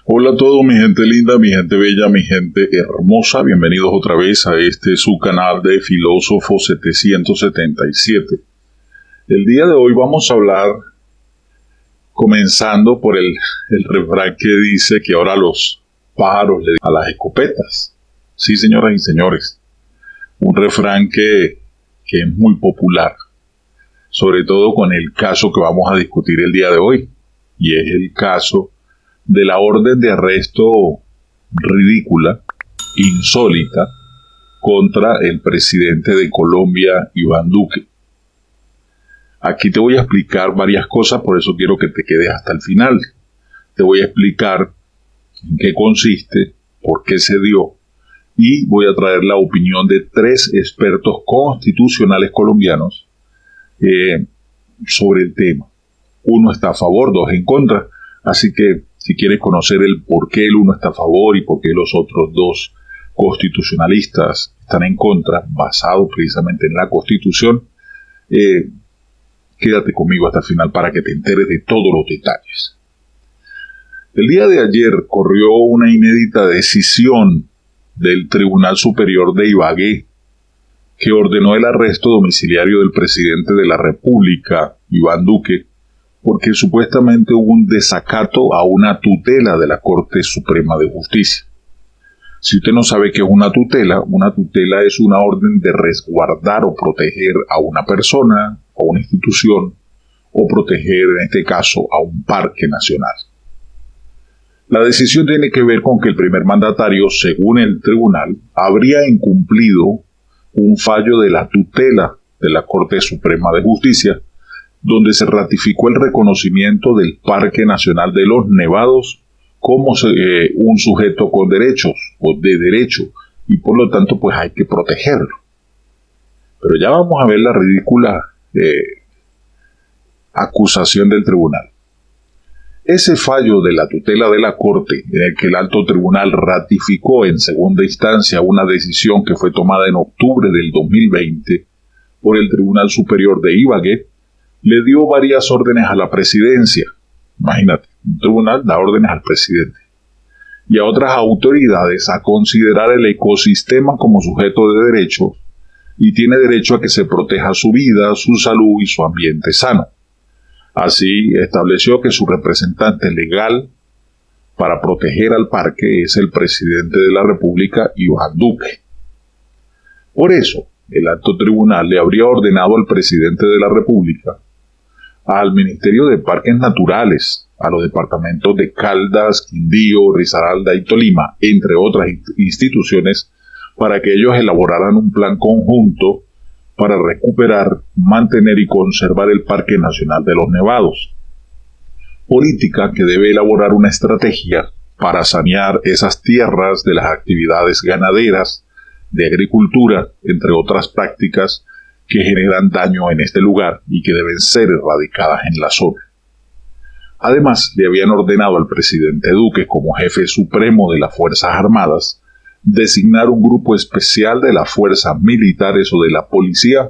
Hola a todos, mi gente linda, mi gente bella, mi gente hermosa. Bienvenidos otra vez a su canal de Filósofo 777. El día de hoy vamos a hablar, comenzando por el refrán que dice que ahora los pájaros le dicen a las escopetas. Sí, señoras y señores, un refrán que es muy popular, sobre todo con el caso que vamos a discutir el día de hoy, y es el caso de la orden de arresto ridícula, insólita, contra el presidente de Colombia, Iván Duque. Aquí te voy a explicar varias cosas, por eso quiero que te quedes hasta el final. Te voy a explicar en qué consiste, por qué se dio, y voy a traer la opinión de 3 expertos constitucionales colombianos sobre el tema. Uno está a favor, 2 en contra, así que si quieres conocer el por qué el uno está a favor y por qué los otros 2 constitucionalistas están en contra, basado precisamente en la Constitución, quédate conmigo hasta el final para que te enteres de todos los detalles. El día de ayer corrió una inédita decisión del Tribunal Superior de Ibagué, que ordenó el arresto domiciliario del presidente de la República, Iván Duque, porque supuestamente hubo un desacato a una tutela de la Corte Suprema de Justicia. Si usted no sabe qué es una tutela es una orden de resguardar o proteger a una persona, a una institución, o proteger, en este caso, a un parque nacional. La decisión tiene que ver con que el primer mandatario, según el tribunal, habría incumplido un fallo de la tutela de la Corte Suprema de Justicia, donde se ratificó el reconocimiento del Parque Nacional de los Nevados como un sujeto con derechos o de derecho, y por lo tanto pues hay que protegerlo. Pero ya vamos a ver la ridícula acusación del tribunal. Ese fallo de la tutela de la Corte, en el que el alto tribunal ratificó en segunda instancia una decisión que fue tomada en octubre del 2020 por el Tribunal Superior de Ibagué, le dio varias órdenes a la presidencia. Imagínate, un tribunal da órdenes al presidente y a otras autoridades a considerar el ecosistema como sujeto de derechos y tiene derecho a que se proteja su vida, su salud y su ambiente sano. Así estableció que su representante legal para proteger al parque es el presidente de la República, Iván Duque. Por eso, el alto tribunal le habría ordenado al presidente de la República, al Ministerio de Parques Naturales, a los departamentos de Caldas, Quindío, Risaralda y Tolima, entre otras instituciones, para que ellos elaboraran un plan conjunto para recuperar, mantener y conservar el Parque Nacional de los Nevados. Política que debe elaborar una estrategia para sanear esas tierras de las actividades ganaderas, de agricultura, entre otras prácticas que generan daño en este lugar y que deben ser erradicadas en la zona. Además, le habían ordenado al presidente Duque, como jefe supremo de las Fuerzas Armadas, designar un grupo especial de las fuerzas militares o de la policía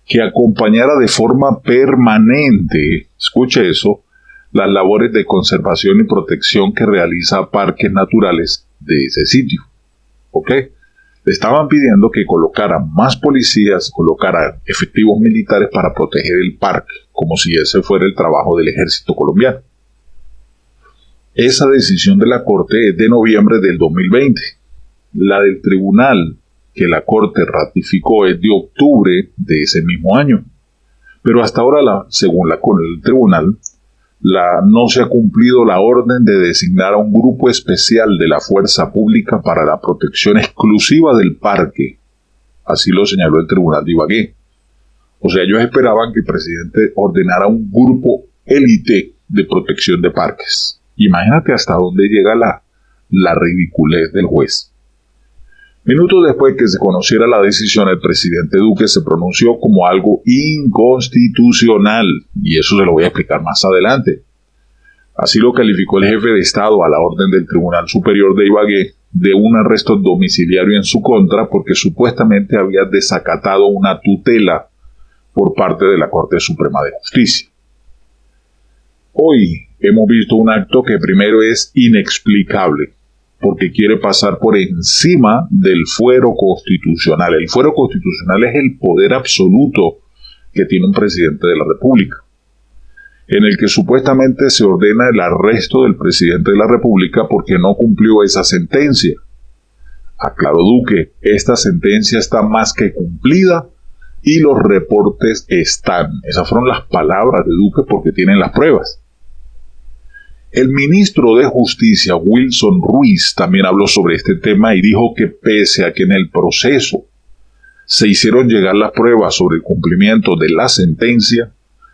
que acompañara de forma permanente, escuche eso, las labores de conservación y protección que realiza Parques Naturales de ese sitio. ¿Ok? Le estaban pidiendo que colocaran más policías, colocaran efectivos militares para proteger el parque, como si ese fuera el trabajo del ejército colombiano. Esa decisión de la Corte es de noviembre del 2020. La del tribunal que la Corte ratificó es de octubre de ese mismo año. Pero hasta ahora, según el tribunal, no se ha cumplido la orden de designar a un grupo especial de la fuerza pública para la protección exclusiva del parque. Así lo señaló el Tribunal de Ibagué. O sea, ellos esperaban que el presidente ordenara un grupo élite de protección de parques. Imagínate hasta dónde llega la ridiculez del juez. Minutos después que se conociera la decisión, el presidente Duque se pronunció como algo inconstitucional, y eso se lo voy a explicar más adelante. Así lo calificó el jefe de Estado a la orden del Tribunal Superior de Ibagué de un arresto domiciliario en su contra porque supuestamente había desacatado una tutela por parte de la Corte Suprema de Justicia. Hoy hemos visto un acto que primero es inexplicable, porque quiere pasar por encima del fuero constitucional. El fuero constitucional es el poder absoluto que tiene un presidente de la República, en el que supuestamente se ordena el arresto del presidente de la República porque no cumplió esa sentencia. Aclaró Duque, esta sentencia está más que cumplida y los reportes están. Esas fueron las palabras de Duque porque tienen las pruebas. El ministro de Justicia, Wilson Ruiz, también habló sobre este tema y dijo que pese a que en el proceso se hicieron llegar las pruebas sobre el cumplimiento de la sentencia,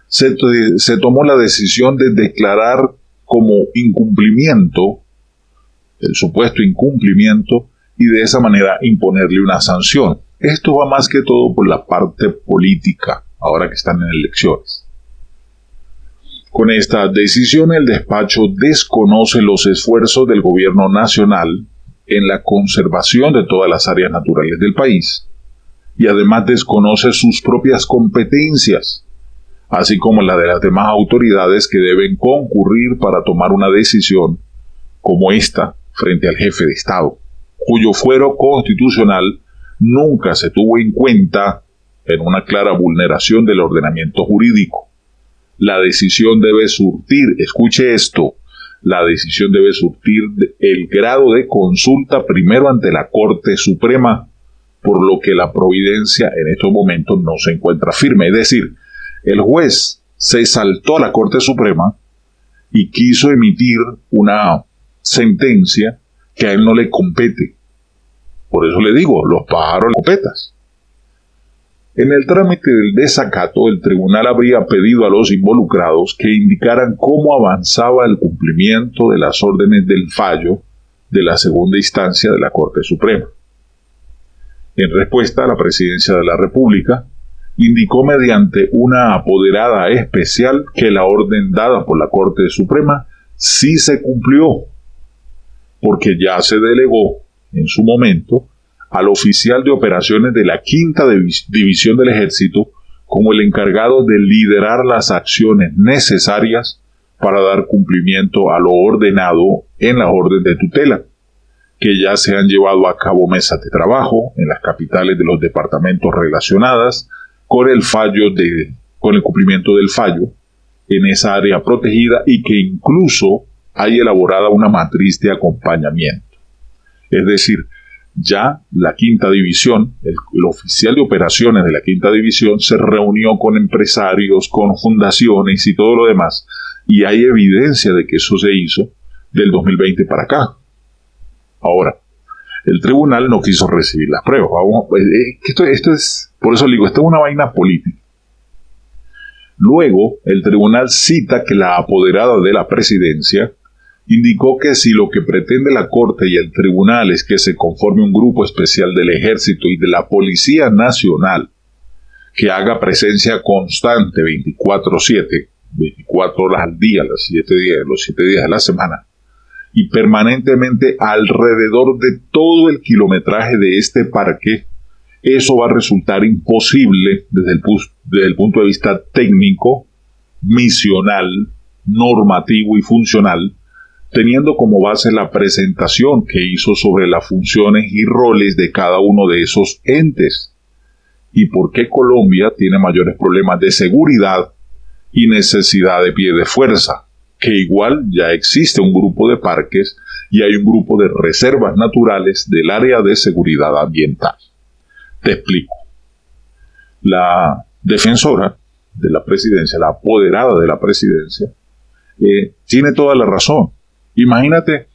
se tomó la decisión de declarar como incumplimiento, el supuesto incumplimiento, y de esa manera imponerle una sanción. Esto va más que todo por la parte política, ahora que están en elecciones. Con esta decisión, el despacho desconoce los esfuerzos del gobierno nacional en la conservación de todas las áreas naturales del país y además desconoce sus propias competencias, así como la de las demás autoridades que deben concurrir para tomar una decisión como esta frente al jefe de Estado, cuyo fuero constitucional nunca se tuvo en cuenta en una clara vulneración del ordenamiento jurídico. La decisión debe surtir, escuche esto, la decisión debe surtir el grado de consulta primero ante la Corte Suprema, por lo que la providencia en estos momentos no se encuentra firme. Es decir, el juez se saltó a la Corte Suprema y quiso emitir una sentencia que a él no le compete. Por eso le digo, los pájaros las escopetas. En el trámite del desacato, el tribunal habría pedido a los involucrados que indicaran cómo avanzaba el cumplimiento de las órdenes del fallo de la segunda instancia de la Corte Suprema. En respuesta, la Presidencia de la República indicó mediante una apoderada especial que la orden dada por la Corte Suprema sí se cumplió, porque ya se delegó en su momento al oficial de operaciones de la Quinta División del Ejército como el encargado de liderar las acciones necesarias para dar cumplimiento a lo ordenado en la orden de tutela, que ya se han llevado a cabo mesas de trabajo en las capitales de los departamentos relacionadas con el cumplimiento del fallo en esa área protegida y que incluso hay elaborada una matriz de acompañamiento. Es decir, ya la Quinta División, el oficial de operaciones de la Quinta División se reunió con empresarios, con fundaciones y todo lo demás, y hay evidencia de que eso se hizo del 2020 para acá. Ahora, el tribunal no quiso recibir las pruebas. Esto es, por eso digo, esto es una vaina política. Luego, el tribunal cita que la apoderada de la presidencia indicó que si lo que pretende la Corte y el Tribunal es que se conforme un grupo especial del Ejército y de la Policía Nacional que haga presencia constante 24/7, 24 horas al día, los 7 días de la semana, y permanentemente alrededor de todo el kilometraje de este parque, eso va a resultar imposible desde el punto de vista técnico, misional, normativo y funcional, teniendo como base la presentación que hizo sobre las funciones y roles de cada uno de esos entes, y por qué Colombia tiene mayores problemas de seguridad y necesidad de pie de fuerza, que igual ya existe un grupo de parques y hay un grupo de reservas naturales del área de seguridad ambiental. Te explico. La defensora de la presidencia, la apoderada de la presidencia, tiene toda la razón. Imagínate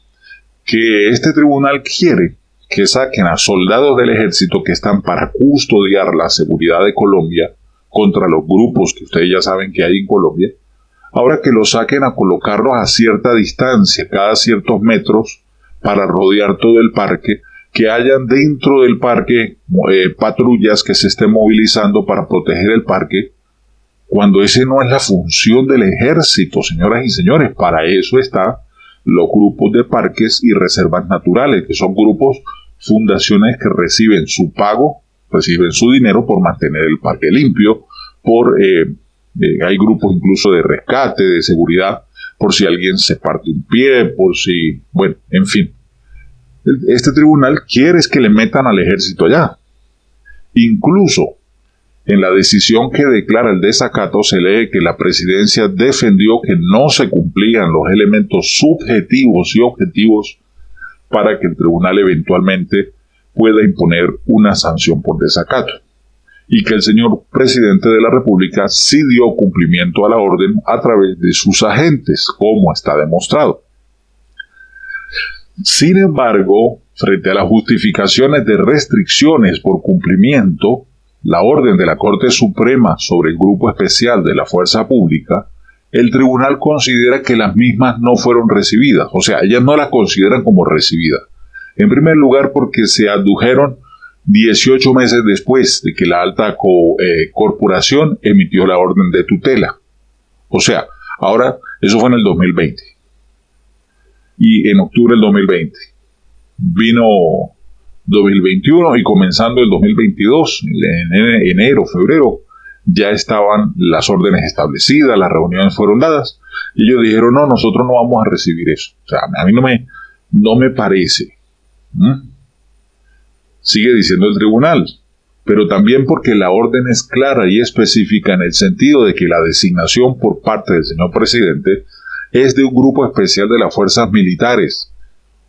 que este tribunal quiere que saquen a soldados del ejército que están para custodiar la seguridad de Colombia contra los grupos que ustedes ya saben que hay en Colombia, ahora que los saquen a colocarlos a cierta distancia, cada ciertos metros, para rodear todo el parque, que hayan dentro del parque patrullas que se estén movilizando para proteger el parque, cuando ese no es la función del ejército, señoras y señores. Para eso están los grupos de parques y reservas naturales, que son grupos, fundaciones que reciben su pago, reciben su dinero por mantener el parque limpio, hay grupos incluso de rescate, de seguridad, por si alguien se parte un pie, por si, bueno, en fin. Este tribunal quiere es que le metan al ejército allá. Incluso en la decisión que declara el desacato se lee que la presidencia defendió que no se cumplían los elementos subjetivos y objetivos para que el tribunal eventualmente pueda imponer una sanción por desacato, y que el señor presidente de la República sí dio cumplimiento a la orden a través de sus agentes, como está demostrado. Sin embargo, frente a las justificaciones de restricciones por cumplimiento, la orden de la Corte Suprema sobre el Grupo Especial de la Fuerza Pública, el tribunal considera que las mismas no fueron recibidas, o sea, ellas no las consideran como recibidas. En primer lugar, porque se adujeron 18 meses después de que la alta corporación emitió la orden de tutela. O sea, ahora, eso fue en el 2020. Y en octubre del 2020. Vino 2021 y comenzando el 2022, en enero, febrero, ya estaban las órdenes establecidas, las reuniones fueron dadas, y ellos dijeron, no, nosotros no vamos a recibir eso. O sea, a mí no me parece. Sigue diciendo el tribunal, pero también porque la orden es clara y específica en el sentido de que la designación por parte del señor presidente es de un grupo especial de las fuerzas militares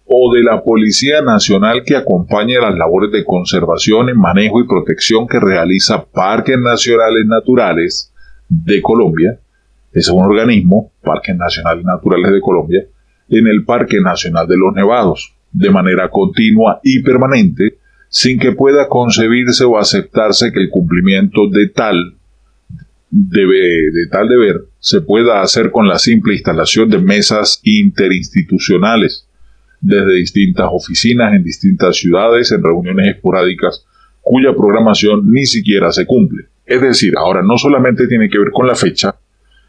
o de la Policía Nacional que acompañe las labores de conservación, manejo y protección que realiza Parques Nacionales Naturales de Colombia, es un organismo, Parques Nacionales Naturales de Colombia, en el Parque Nacional de los Nevados, de manera continua y permanente, sin que pueda concebirse o aceptarse que el cumplimiento de tal deber se pueda hacer con la simple instalación de mesas interinstitucionales desde distintas oficinas en distintas ciudades en reuniones esporádicas cuya programación ni siquiera se cumple. Es decir, ahora no solamente tiene que ver con la fecha,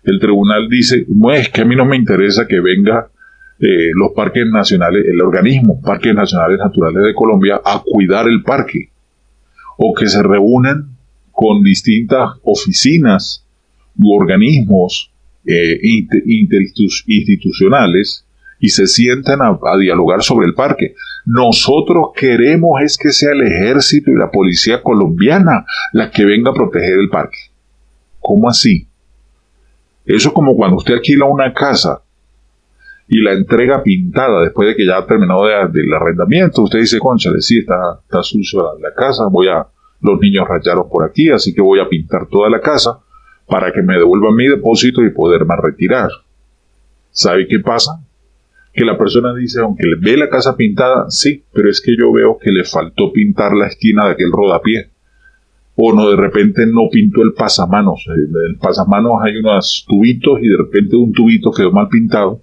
el tribunal dice, no es que a mí no me interesa que venga los parques nacionales, el organismo Parques Nacionales Naturales de Colombia a cuidar el parque, o que se reúnan con distintas oficinas u organismos interinstitucionales y se sientan a dialogar sobre el parque. Nosotros queremos es que sea el ejército y la policía colombiana la que venga a proteger el parque. ¿Cómo así? Eso es como cuando usted alquila una casa y la entrega pintada después de que ya ha terminado del arrendamiento. Usted dice, cónchale, sí, está sucia la casa, los niños rayaron por aquí, así que voy a pintar toda la casa para que me devuelvan mi depósito y poderme retirar. ¿Sabe qué pasa? Que la persona dice, aunque le ve la casa pintada, sí, pero es que yo veo que le faltó pintar la esquina de aquel rodapié. O no, de repente no pintó el pasamanos. En el pasamanos hay unos tubitos y de repente un tubito quedó mal pintado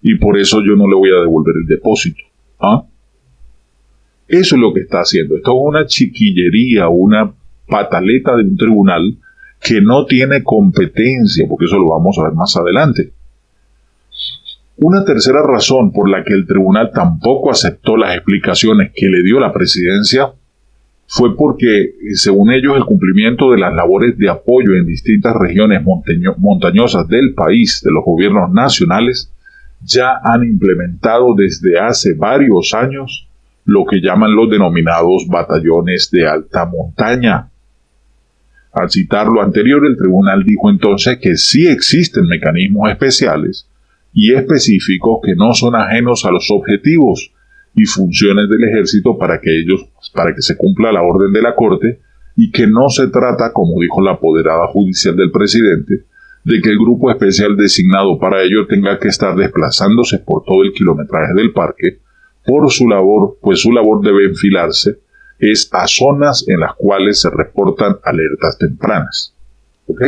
y por eso yo no le voy a devolver el depósito. ¿Ah? Eso es lo que está haciendo. Esto es una chiquillería, una pataleta de un tribunal que no tiene competencia, porque eso lo vamos a ver más adelante. Una tercera razón por la que el tribunal tampoco aceptó las explicaciones que le dio la presidencia fue porque, según ellos, el cumplimiento de las labores de apoyo en distintas regiones montañosas del país de los gobiernos nacionales ya han implementado desde hace varios años lo que llaman los denominados batallones de alta montaña. Al citar lo anterior, el tribunal dijo entonces que sí existen mecanismos especiales y específicos que no son ajenos a los objetivos y funciones del ejército para que se cumpla la orden de la Corte, y que no se trata, como dijo la apoderada judicial del presidente, de que el grupo especial designado para ello tenga que estar desplazándose por todo el kilometraje del parque por su labor, pues su labor debe enfilarse es a zonas en las cuales se reportan alertas tempranas. ¿Ok?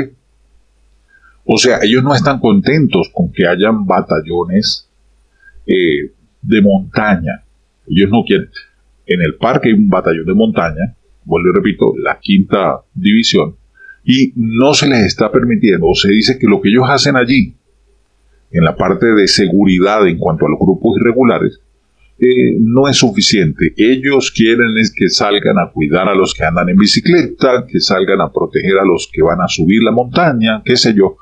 O sea, ellos no están contentos con que hayan batallones de montaña. Ellos no quieren. En el parque hay un batallón de montaña, vuelvo y repito, la 5ª división, y no se les está permitiendo, o se dice que lo que ellos hacen allí, en la parte de seguridad en cuanto a los grupos irregulares, no es suficiente. Ellos quieren es que salgan a cuidar a los que andan en bicicleta, que salgan a proteger a los que van a subir la montaña, qué sé yo,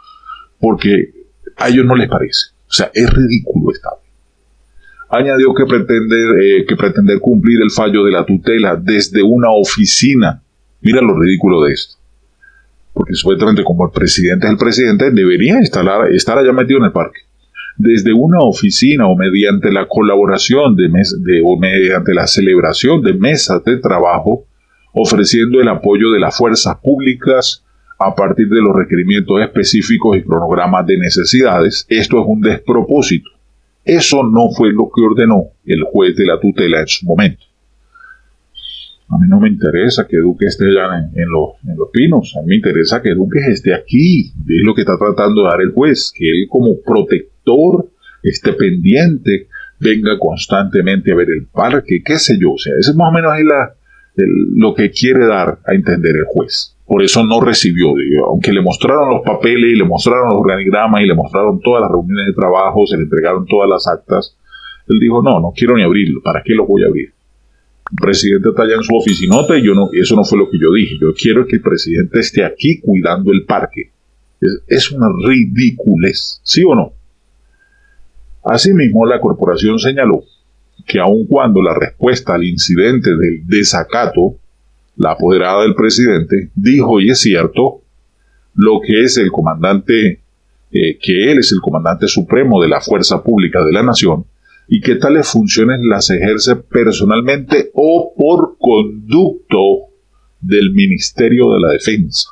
porque a ellos no les parece. O sea, es ridículo esta ley. Añadió que pretender cumplir el fallo de la tutela desde una oficina. Mira lo ridículo de esto. Porque supuestamente como el presidente es el presidente, debería estar allá metido en el parque. Desde una oficina o mediante la colaboración o mediante la celebración de mesas de trabajo, ofreciendo el apoyo de las fuerzas públicas a partir de los requerimientos específicos y cronogramas de necesidades. Esto es un despropósito. Eso no fue lo que ordenó el juez de la tutela en su momento. A mí no me interesa que Duque esté allá en los Pinos. A mí me interesa que Duque esté aquí. Es lo que está tratando de dar el juez. Que él como protector esté pendiente, venga constantemente a ver el parque, qué sé yo. O sea, eso es más o menos ahí lo que quiere dar a entender el juez. Por eso no recibió, aunque le mostraron los papeles y le mostraron los organigramas y le mostraron todas las reuniones de trabajo, se le entregaron todas las actas, él dijo, no quiero ni abrirlo, ¿para qué lo voy a abrir? El presidente está allá en su oficinota y eso no fue lo que yo dije. Yo quiero que el presidente esté aquí cuidando el parque. Es una ridiculez, ¿sí o no? Asimismo, la corporación señaló que aun cuando la respuesta al incidente del desacato, la apoderada del presidente dijo, y es cierto, lo que es el comandante, que él es el comandante supremo de la Fuerza Pública de la Nación, y que tales funciones las ejerce personalmente o por conducto del Ministerio de la Defensa.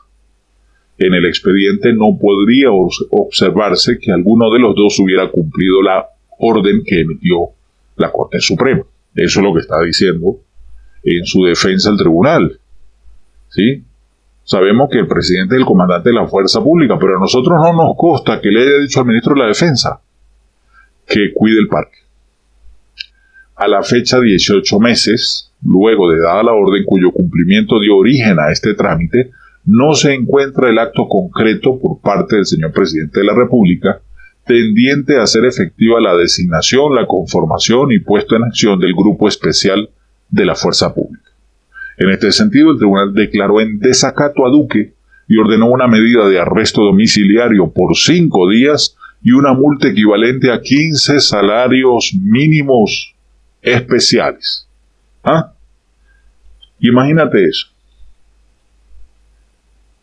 En el expediente no podría observarse que alguno de los dos hubiera cumplido la orden que emitió la Corte Suprema. Eso es lo que está diciendo en su defensa el tribunal. ¿Sí? Sabemos que el presidente es el comandante de la Fuerza Pública, pero a nosotros no nos consta que le haya dicho al ministro de la Defensa que cuide el parque. A la fecha 18 meses, luego de dada la orden cuyo cumplimiento dio origen a este trámite, no se encuentra el acto concreto por parte del señor presidente de la República tendiente a hacer efectiva la designación, la conformación y puesto en acción del Grupo Especial de la Fuerza Pública. En este sentido, el tribunal declaró en desacato a Duque y ordenó una medida de arresto domiciliario por 5 días y una multa equivalente a 15 salarios mínimos especiales. ¿Ah? Imagínate eso.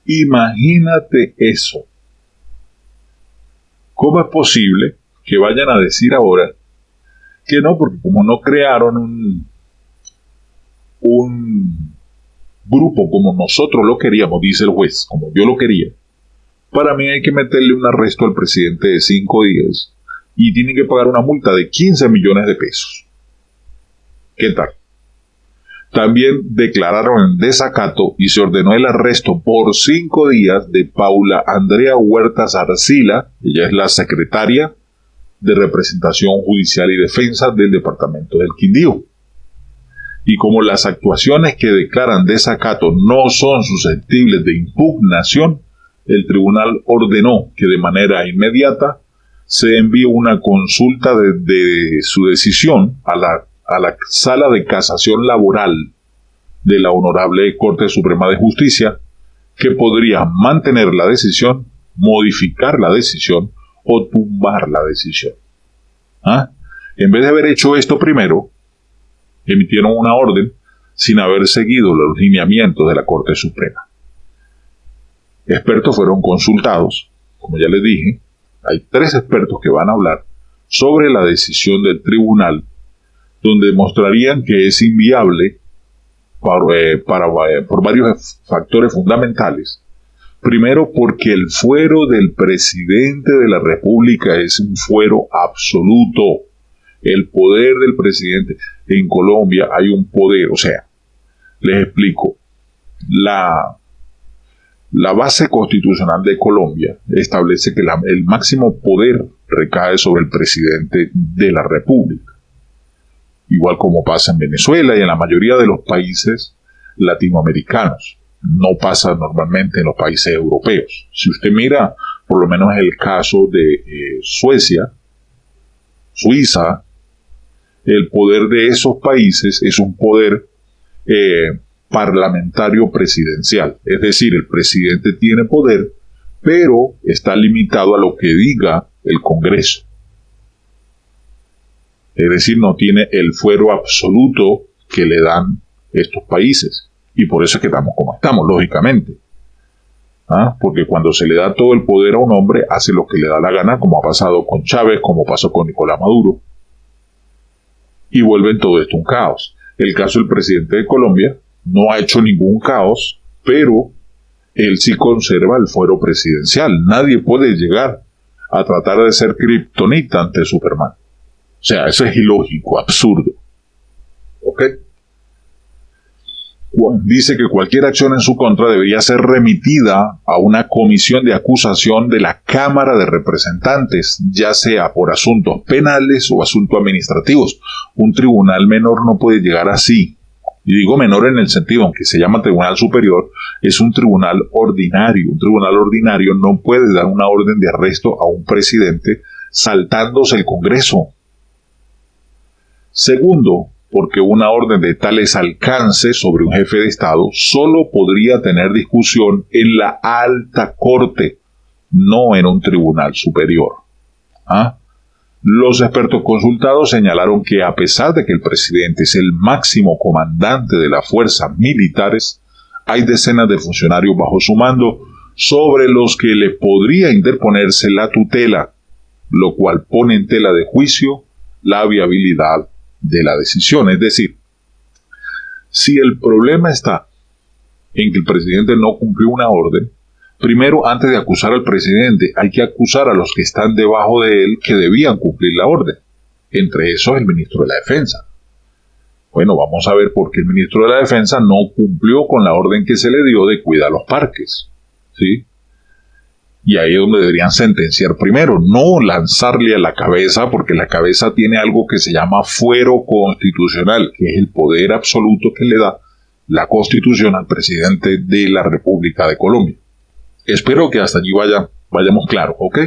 Imagínate eso. ¿Cómo es posible que vayan a decir ahora que no? Porque como no crearon un grupo como nosotros lo queríamos, dice el juez, como yo lo quería, para mí hay que meterle un arresto al presidente de 5 días y tiene que pagar una multa de 15 millones de pesos. ¿Qué tal? También declararon en desacato y se ordenó el arresto por 5 días de Paula Andrea Huertas Arcila, ella es la secretaria de Representación Judicial y Defensa del Departamento del Quindío. Y como las actuaciones que declaran desacato no son susceptibles de impugnación, el tribunal ordenó que de manera inmediata se envíe una consulta de su decisión a la Sala de Casación Laboral de la Honorable Corte Suprema de Justicia, que podría mantener la decisión, modificar la decisión o tumbar la decisión. ¿Ah? En vez de haber hecho esto primero, emitieron una orden sin haber seguido los lineamientos de la Corte Suprema. Expertos fueron consultados, como ya les dije, hay 3 expertos que van a hablar sobre la decisión del tribunal, donde demostrarían que es inviable por varios factores fundamentales. Primero, porque el fuero del presidente de la República es un fuero absoluto. El poder del presidente en Colombia hay un poder, o sea, les explico. La base constitucional de Colombia establece que el máximo poder recae sobre el presidente de la República. Igual como pasa en Venezuela y en la mayoría de los países latinoamericanos. No pasa normalmente en los países europeos. Si usted mira, por lo menos el caso de Suecia, Suiza, el poder de esos países es un poder parlamentario presidencial. Es decir, el presidente tiene poder, pero está limitado a lo que diga el Congreso. Es decir, no tiene el fuero absoluto que le dan estos países. Y por eso es que estamos como estamos, lógicamente. Porque cuando se le da todo el poder a un hombre, hace lo que le da la gana, como ha pasado con Chávez, como pasó con Nicolás Maduro. Y vuelven todo esto un caos. El caso del presidente de Colombia no ha hecho ningún caos, pero él sí conserva el fuero presidencial. Nadie puede llegar a tratar de ser kriptonita ante Superman. O sea, eso es ilógico, absurdo. ¿Ok? Dice que cualquier acción en su contra debería ser remitida a una comisión de acusación de la Cámara de Representantes, ya sea por asuntos penales o asuntos administrativos. Un tribunal menor no puede llegar así. Y digo menor en el sentido, aunque se llama tribunal superior, es un tribunal ordinario. Un tribunal ordinario no puede dar una orden de arresto a un presidente saltándose el Congreso. Segundo, porque una orden de tales alcances sobre un jefe de Estado solo podría tener discusión en la alta corte, no en un tribunal superior. Los expertos consultados señalaron que a pesar de que el presidente es el máximo comandante de las fuerzas militares, hay decenas de funcionarios bajo su mando sobre los que le podría interponerse la tutela, lo cual pone en tela de juicio la viabilidad de la decisión. Es decir, si el problema está en que el presidente no cumplió una orden, primero, antes de acusar al presidente, hay que acusar a los que están debajo de él que debían cumplir la orden. Entre esos, el ministro de la Defensa. Bueno, vamos a ver por qué el ministro de la Defensa no cumplió con la orden que se le dio de cuidar los parques. ¿Sí? Y ahí es donde deberían sentenciar primero, no lanzarle a la cabeza, porque la cabeza tiene algo que se llama fuero constitucional, que es el poder absoluto que le da la Constitución al presidente de la República de Colombia. Espero que hasta allí vayamos claros, ¿ok?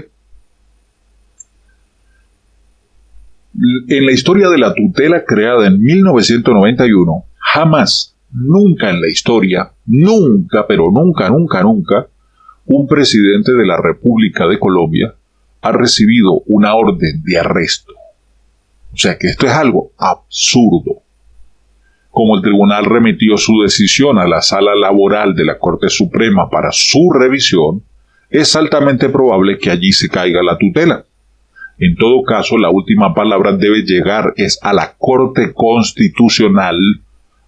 En la historia de la tutela creada en 1991, jamás, nunca en la historia, nunca, pero nunca, un presidente de la República de Colombia ha recibido una orden de arresto. O sea que esto es algo absurdo. Como el tribunal remitió su decisión a la Sala Laboral de la Corte Suprema para su revisión, es altamente probable que allí se caiga la tutela. En todo caso, la última palabra debe llegar a la Corte Constitucional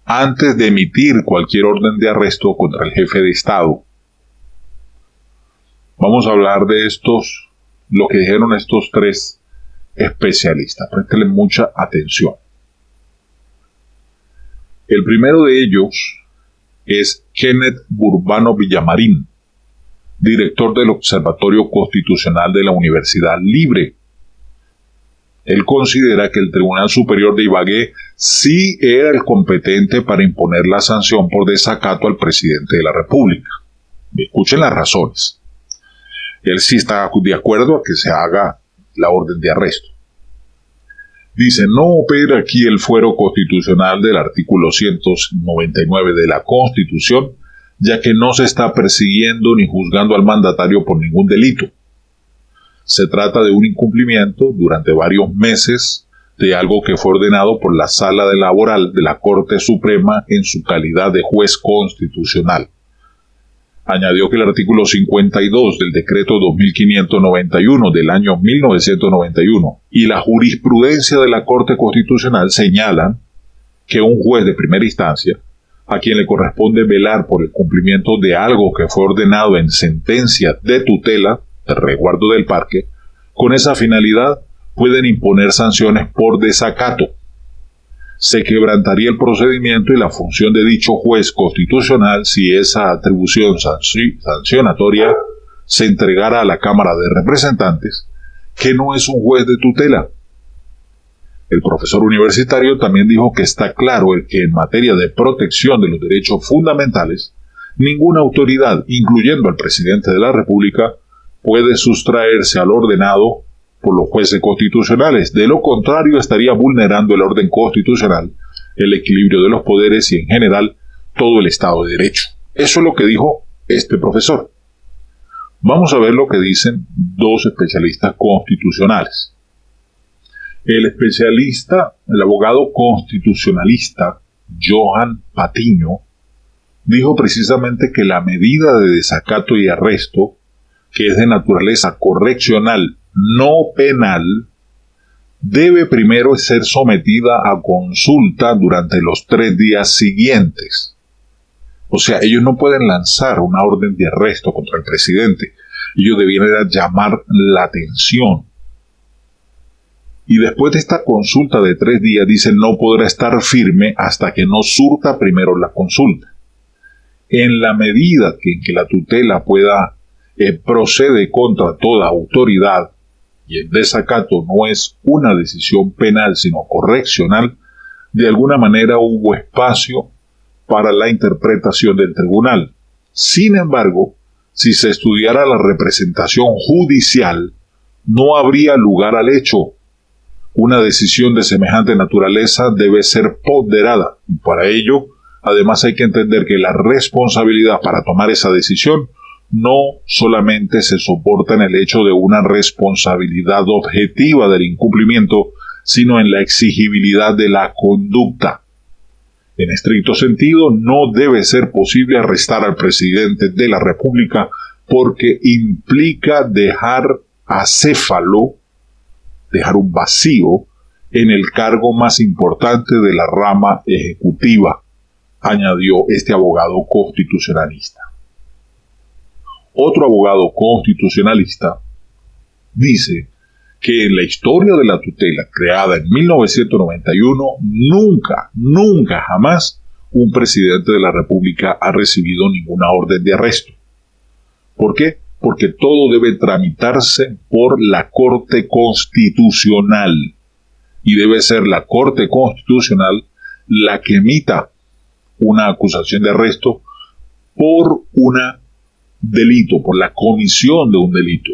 antes de emitir cualquier orden de arresto contra el jefe de Estado. Vamos a hablar de lo que dijeron estos tres especialistas. Préstenle mucha atención. El primero de ellos es Kenneth Burbano Villamarín, director del Observatorio Constitucional de la Universidad Libre. Él considera que el Tribunal Superior de Ibagué sí era el competente para imponer la sanción por desacato al presidente de la República. Escuchen las razones. Él sí está de acuerdo a que se haga la orden de arresto. Dice, no opera aquí el fuero constitucional del artículo 199 de la Constitución, ya que no se está persiguiendo ni juzgando al mandatario por ningún delito. Se trata de un incumplimiento durante varios meses de algo que fue ordenado por la Sala Laboral de la Corte Suprema en su calidad de juez constitucional. Añadió que el artículo 52 del decreto 2591 del año 1991 y la jurisprudencia de la Corte Constitucional señalan que un juez de primera instancia, a quien le corresponde velar por el cumplimiento de algo que fue ordenado en sentencia de tutela, de resguardo del parque, con esa finalidad pueden imponer sanciones por desacato. Se quebrantaría el procedimiento y la función de dicho juez constitucional si esa atribución sancionatoria se entregara a la Cámara de Representantes, que no es un juez de tutela. El profesor universitario también dijo que está claro el que en materia de protección de los derechos fundamentales, ninguna autoridad, incluyendo al presidente de la República, puede sustraerse al ordenado por los jueces constitucionales. De lo contrario, estaría vulnerando el orden constitucional, el equilibrio de los poderes y, en general, todo el Estado de Derecho. Eso es lo que dijo este profesor. Vamos a ver lo que dicen dos especialistas constitucionales. El especialista, el abogado constitucionalista Johan Patiño, dijo precisamente que la medida de desacato y arresto, que es de naturaleza correccional, no penal, debe primero ser sometida a consulta durante los 3 días siguientes. O sea, ellos no pueden lanzar una orden de arresto contra el presidente. Ellos debieran llamar la atención. Y después de esta consulta de 3 días, dicen, no podrá estar firme hasta que no surta primero la consulta. En la medida en que la tutela procede contra toda autoridad, y el desacato no es una decisión penal, sino correccional, de alguna manera hubo espacio para la interpretación del tribunal. Sin embargo, si se estudiara la representación judicial, no habría lugar al hecho. Una decisión de semejante naturaleza debe ser ponderada, y para ello, además hay que entender que la responsabilidad para tomar esa decisión no solamente se soporta en el hecho de una responsabilidad objetiva del incumplimiento, sino en la exigibilidad de la conducta. En estricto sentido, no debe ser posible arrestar al presidente de la República porque implica dejar acéfalo, dejar un vacío en el cargo más importante de la rama ejecutiva, añadió este abogado constitucionalista. Otro abogado constitucionalista dice que en la historia de la tutela creada en 1991, nunca jamás un presidente de la República ha recibido ninguna orden de arresto. ¿Por qué? Porque todo debe tramitarse por la Corte Constitucional y debe ser la Corte Constitucional la que emita una acusación de arresto por un delito, por la comisión de un delito.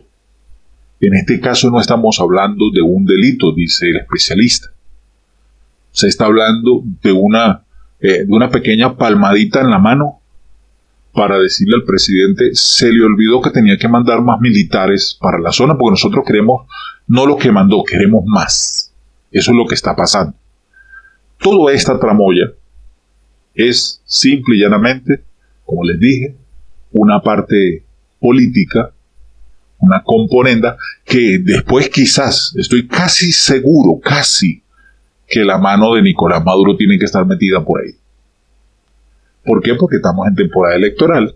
En este caso no estamos hablando de un delito, dice el especialista. Se está hablando de una pequeña palmadita en la mano para decirle al presidente, se le olvidó que tenía que mandar más militares para la zona, porque nosotros queremos, no lo que mandó, queremos más. Eso es lo que está pasando. Toda esta tramoya es simple y llanamente, como les dije, una parte política, una componenda que después quizás, estoy casi seguro, que la mano de Nicolás Maduro tiene que estar metida por ahí. ¿Por qué? Porque estamos en temporada electoral.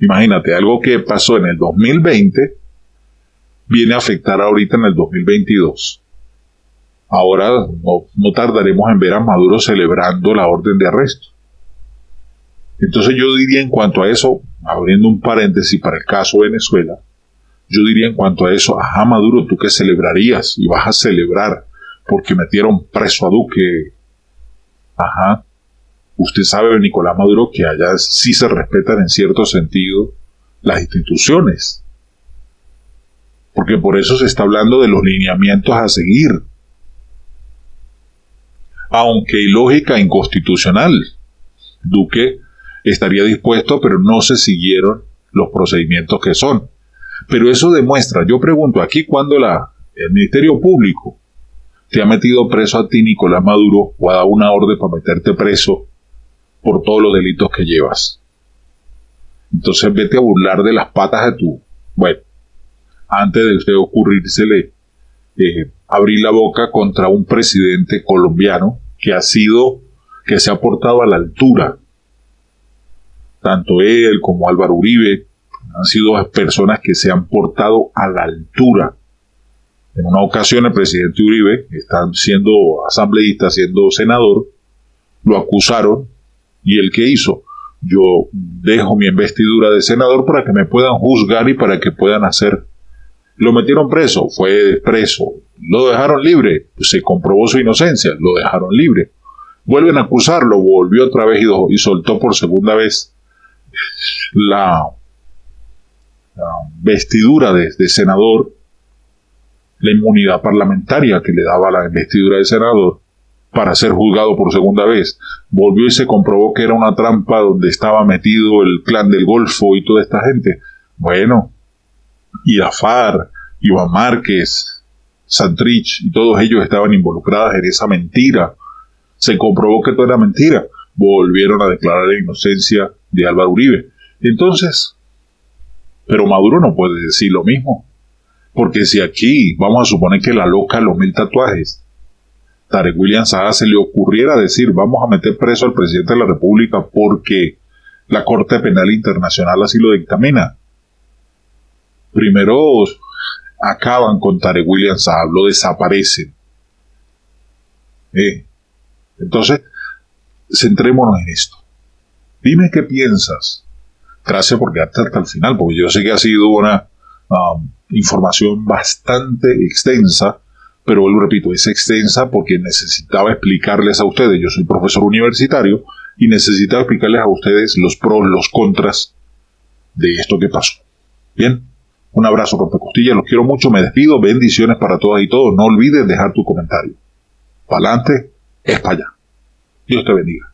Imagínate, algo que pasó en el 2020 viene a afectar ahorita en el 2022. Ahora no tardaremos en ver a Maduro celebrando la orden de arresto. Entonces yo diría en cuanto a eso, abriendo un paréntesis para el caso Venezuela, yo diría en cuanto a eso, ajá Maduro, ¿tú qué celebrarías? Y vas a celebrar porque metieron preso a Duque. Ajá. Usted sabe, Nicolás Maduro, que allá sí se respetan en cierto sentido las instituciones. Porque por eso se está hablando de los lineamientos a seguir. Aunque ilógica e inconstitucional. Duque estaría dispuesto, pero no se siguieron los procedimientos que son. Pero eso demuestra, yo pregunto aquí, cuando el Ministerio Público te ha metido preso a ti, Nicolás Maduro, o ha dado una orden para meterte preso por todos los delitos que llevas. Entonces vete a burlar de las patas de tu... Bueno, antes de usted ocurrírsele abrir la boca contra un presidente colombiano que se ha portado a la altura. Tanto él como Álvaro Uribe han sido personas que se han portado a la altura. En una ocasión el presidente Uribe, están siendo asambleísta, siendo senador, lo acusaron. ¿Y él qué hizo? Yo dejo mi investidura de senador para que me puedan juzgar y para que puedan hacer. Lo metieron preso, fue preso. Lo dejaron libre, se comprobó su inocencia, lo dejaron libre. Vuelven a acusarlo, volvió otra vez y soltó por segunda vez la vestidura de senador, la inmunidad parlamentaria que le daba la investidura de senador, para ser juzgado por segunda vez. Volvió y se comprobó que era una trampa donde estaba metido el clan del Golfo y toda esta gente. Bueno, y la FARC, Iván Márquez, Santrich y todos ellos estaban involucrados en esa mentira. Se comprobó que todo era mentira. Volvieron a declarar la inocencia de Álvaro Uribe. Entonces, pero Maduro no puede decir lo mismo. Porque si aquí vamos a suponer que la loca de los 1000 tatuajes, Tarek William Saá, se le ocurriera decir vamos a meter preso al presidente de la República porque la Corte Penal Internacional así lo dictamina. Primero acaban con Tarek William Saá, lo desaparecen. Entonces, centrémonos en esto. Dime qué piensas. Gracias por quedarte hasta el final, porque yo sé que ha sido una información bastante extensa, pero lo repito, es extensa porque necesitaba explicarles a ustedes, yo soy profesor universitario, y necesitaba explicarles a ustedes los pros, los contras de esto que pasó. Bien, un abrazo rompecostillas, los quiero mucho, me despido, bendiciones para todas y todos, no olvides dejar tu comentario. Para adelante, es para allá. Dios te bendiga.